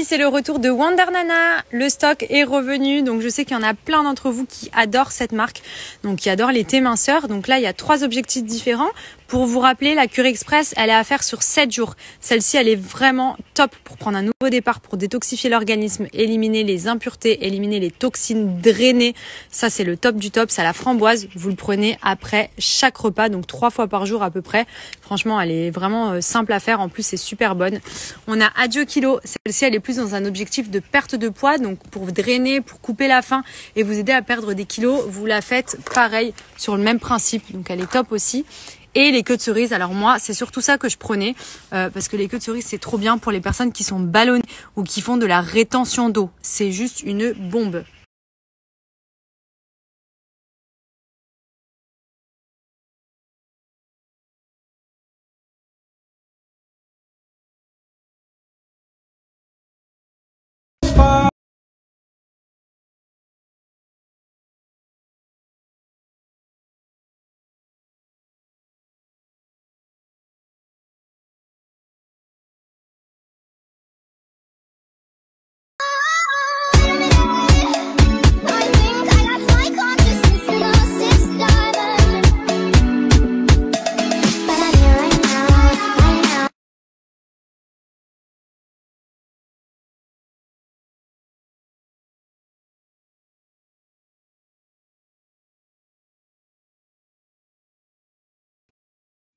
C'est le retour de Wonder Nana, le stock est revenu, donc je sais qu'il y en a plein d'entre vous qui adorent cette marque, donc qui adorent les thés minceurs. Donc là il y a 3 objectifs différents. Pour vous rappeler, la cure express, elle est à faire sur 7 jours. Celle-ci, elle est vraiment top pour prendre un nouveau départ, pour détoxifier l'organisme, éliminer les impuretés, éliminer les toxines, drainer. Ça, c'est le top du top. C'est à la framboise. Vous le prenez après chaque repas, donc 3 fois par jour à peu près. Franchement, elle est vraiment simple à faire. En plus, c'est super bonne. On a Adieu Kilo. Celle-ci, elle est plus dans un objectif de perte de poids, donc pour drainer, pour couper la faim et vous aider à perdre des kilos. Vous la faites pareil sur le même principe. Donc, elle est top aussi. Et les queues de cerise, alors moi c'est surtout ça que je prenais parce que les queues de cerise c'est trop bien pour les personnes qui sont ballonnées ou qui font de la rétention d'eau. C'est juste une bombe.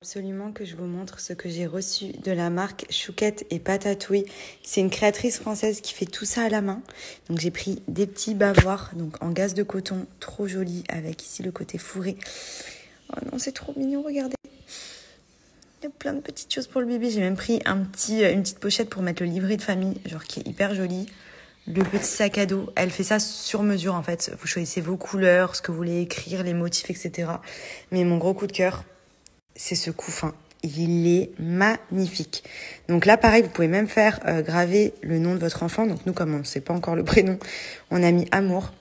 Absolument que je vous montre ce que j'ai reçu de la marque Chouquette et Patatouille. C'est une créatrice française qui fait tout ça à la main. Donc j'ai pris des petits bavoirs donc en gaze de coton, trop joli, avec ici le côté fourré. Oh non, c'est trop mignon, regardez. Il y a plein de petites choses pour le bébé. J'ai même pris une petite pochette pour mettre le livret de famille, genre qui est hyper joli. Le petit sac à dos, elle fait ça sur mesure en fait. Vous choisissez vos couleurs, ce que vous voulez écrire, les motifs, etc. Mais mon gros coup de cœur, c'est ce couffin. Il est magnifique. Donc là, pareil, vous pouvez même faire graver le nom de votre enfant. Donc nous, comme on ne sait pas encore le prénom, on a mis Amour.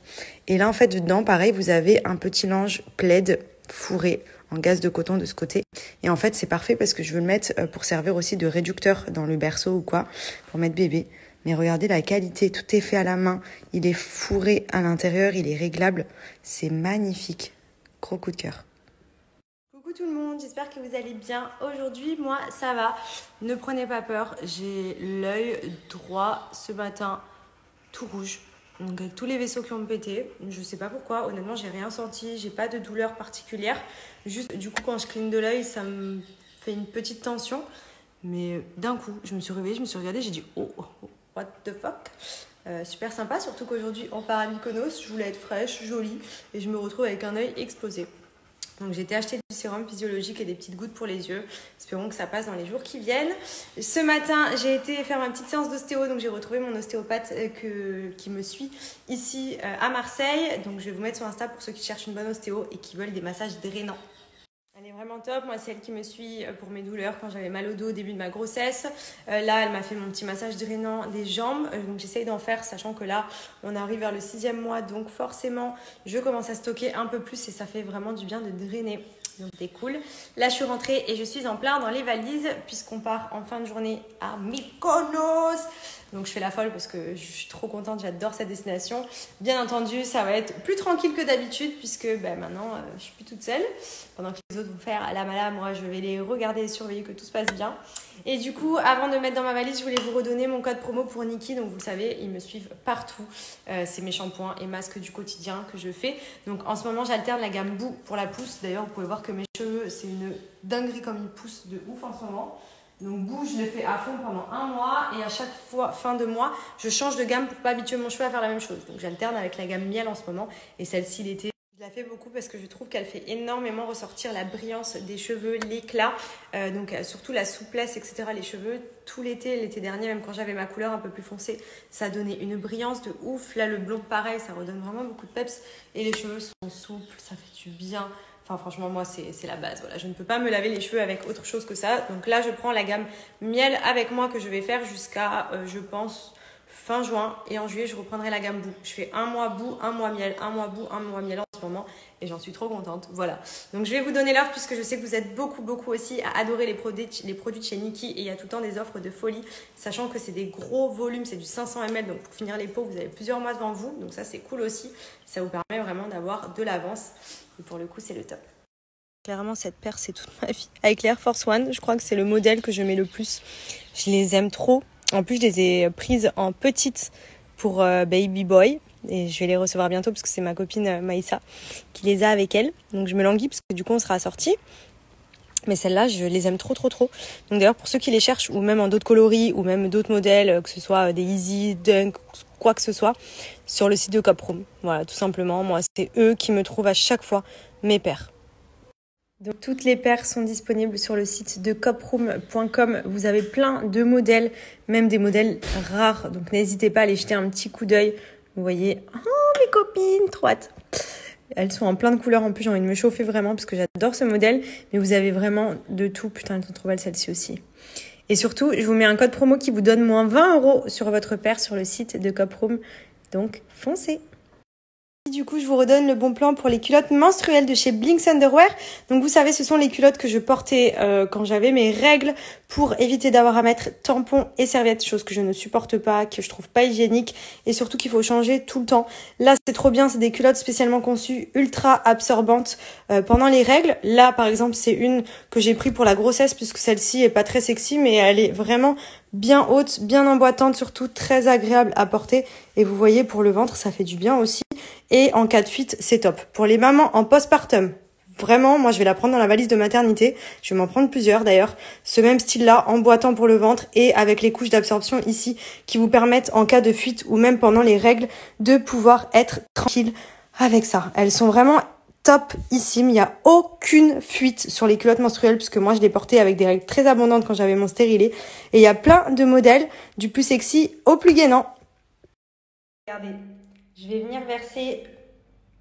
Et là, en fait, dedans, pareil, vous avez un petit linge plaid fourré en gaze de coton de ce côté. Et en fait, c'est parfait parce que je veux le mettre pour servir aussi de réducteur dans le berceau ou quoi, pour mettre bébé. Mais regardez la qualité, tout est fait à la main. Il est fourré à l'intérieur, il est réglable. C'est magnifique. Gros coup de cœur. Coucou tout le monde, j'espère que vous allez bien. Aujourd'hui, moi, ça va. Ne prenez pas peur, j'ai l'œil droit ce matin tout rouge. Donc avec tous les vaisseaux qui ont pété, je sais pas pourquoi, honnêtement, j'ai rien senti, j'ai pas de douleur particulière. Juste, du coup, quand je cligne de l'œil, ça me fait une petite tension. Mais d'un coup, je me suis réveillée, je me suis regardée, j'ai dit oh, what the fuck. Super sympa, surtout qu'aujourd'hui, on part à Mykonos, je voulais être fraîche, jolie, et je me retrouve avec un œil explosé. Donc j'ai été acheter du sérum physiologique et des petites gouttes pour les yeux. Espérons que ça passe dans les jours qui viennent. Ce matin, j'ai été faire ma petite séance d'ostéo. Donc j'ai retrouvé mon ostéopathe qui me suit ici à Marseille. Donc je vais vous mettre sur Insta pour ceux qui cherchent une bonne ostéo et qui veulent des massages drainants. Elle est vraiment top. Moi, c'est elle qui me suit pour mes douleurs quand j'avais mal au dos au début de ma grossesse. Là, elle m'a fait mon petit massage drainant des jambes. Donc, j'essaye d'en faire, sachant que là, on arrive vers le 6e mois. Donc, forcément, je commence à stocker un peu plus et ça fait vraiment du bien de drainer. Donc, c'est cool. Là, je suis rentrée et je suis en plein dans les valises puisqu'on part en fin de journée à Mykonos. Donc, je fais la folle parce que je suis trop contente. J'adore cette destination. Bien entendu, ça va être plus tranquille que d'habitude puisque maintenant, je suis plus toute seule. Pendant que les autres vont faire la mala, moi, je vais les regarder et surveiller que tout se passe bien. Et du coup, avant de mettre dans ma valise, je voulais vous redonner mon code promo pour Niki. Donc, vous le savez, ils me suivent partout. C'est mes shampoings et masques du quotidien que je fais. Donc, en ce moment, j'alterne la gamme Boo pour la pousse. D'ailleurs, vous pouvez voir que mes cheveux, c'est une dinguerie comme ils poussent de ouf en ce moment. Donc, Boo, je le fais à fond pendant un mois. Et à chaque fois, fin de mois, je change de gamme pour pas habituer mon cheveu à faire la même chose. Donc, j'alterne avec la gamme Miel en ce moment. Et celle-ci, l'été. Je la fais beaucoup parce que je trouve qu'elle fait énormément ressortir la brillance des cheveux, l'éclat, donc surtout la souplesse, etc. Les cheveux, tout l'été dernier, même quand j'avais ma couleur un peu plus foncée, ça donnait une brillance de ouf. Là, le blond, pareil, ça redonne vraiment beaucoup de peps. Et les cheveux sont souples, ça fait du bien. Enfin, franchement, moi, c'est la base. Voilà, je ne peux pas me laver les cheveux avec autre chose que ça. Donc là, je prends la gamme Miel avec moi que je vais faire jusqu'à, je pense, fin juin. Et en juillet, je reprendrai la gamme Boo. Je fais un mois Boo, un mois Miel, un mois Boo, un mois Miel. En ce ce moment et j'en suis trop contente. Voilà. Donc je vais vous donner l'offre puisque je sais que vous êtes beaucoup aussi à adorer les produits de chez Nikki et il y a tout le temps des offres de folie, sachant que c'est des gros volumes, c'est du 500 ml, donc pour finir les pots, vous avez plusieurs mois devant vous, donc ça c'est cool aussi. Ça vous permet vraiment d'avoir de l'avance et pour le coup c'est le top. Clairement, cette paire, c'est toute ma vie. Avec les Air Force One, je crois que c'est le modèle que je mets le plus. Je les aime trop. En plus, je les ai prises en petites pour Baby Boy. Et je vais les recevoir bientôt parce que c'est ma copine Maïssa qui les a avec elle. Donc, je me languis parce que du coup, on sera assortis. Mais celles-là, je les aime trop. Donc d'ailleurs, pour ceux qui les cherchent, ou même en d'autres coloris, ou même d'autres modèles, que ce soit des Easy, Dunk, quoi que ce soit, sur le site de Coproom. Voilà, tout simplement. Moi, c'est eux qui me trouvent à chaque fois mes paires. Donc toutes les paires sont disponibles sur le site de coproom.com. Vous avez plein de modèles, même des modèles rares. Donc n'hésitez pas à aller jeter un petit coup d'œil. Vous voyez, oh mes copines, trop hâte. Elles sont en plein de couleurs. En plus, j'ai envie de me chauffer vraiment parce que j'adore ce modèle. Mais vous avez vraiment de tout. Putain, elles sont trop belles celles-ci aussi. Et surtout, je vous mets un code promo qui vous donne moins 20 € sur votre paire sur le site de Coproom. Donc foncez. Du coup, je vous redonne le bon plan pour les culottes menstruelles de chez Blinks Underwear. Donc, vous savez, ce sont les culottes que je portais quand j'avais mes règles pour éviter d'avoir à mettre tampons et serviettes, chose que je ne supporte pas, que je trouve pas hygiénique et surtout qu'il faut changer tout le temps. Là, c'est trop bien, c'est des culottes spécialement conçues ultra absorbantes pendant les règles. Là, par exemple, c'est une que j'ai pris pour la grossesse puisque celle-ci est pas très sexy, mais elle est vraiment bien haute, bien emboîtante, surtout très agréable à porter. Et vous voyez, pour le ventre, ça fait du bien aussi. Et en cas de fuite, c'est top. Pour les mamans en postpartum, vraiment, moi, je vais la prendre dans la valise de maternité. Je vais m'en prendre plusieurs, d'ailleurs. Ce même style-là, emboîtant pour le ventre et avec les couches d'absorption ici qui vous permettent, en cas de fuite ou même pendant les règles, de pouvoir être tranquille avec ça. Elles sont vraiment topissime. Il n'y a aucune fuite sur les culottes menstruelles puisque moi je les portais avec des règles très abondantes quand j'avais mon stérilet. Et il y a plein de modèles du plus sexy au plus gainant. Regardez, je vais venir verser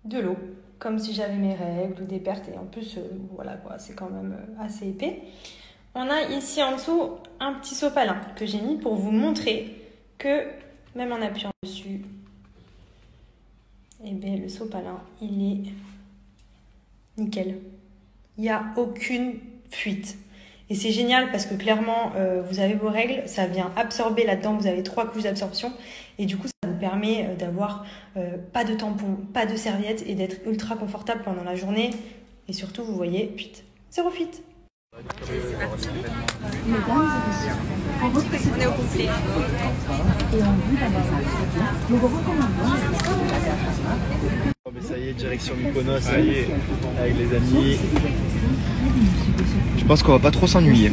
de l'eau comme si j'avais mes règles ou des pertes et en plus voilà quoi, c'est quand même assez épais. On a ici en dessous un petit sopalin que j'ai mis pour vous montrer que même en appuyant dessus, eh bien, le sopalin il est nickel. Il n'y a aucune fuite. Et c'est génial parce que clairement, vous avez vos règles, ça vient absorber là-dedans, vous avez 3 couches d'absorption. Et du coup, ça vous permet d'avoir pas de tampons, pas de serviettes et d'être ultra confortable pendant la journée. Et surtout, vous voyez, fuite, zéro fuite. C'est parti. On est au complet. Mais ça y est, direction Mykonos, ça y est, avec les amis. Je pense qu'on va pas trop s'ennuyer.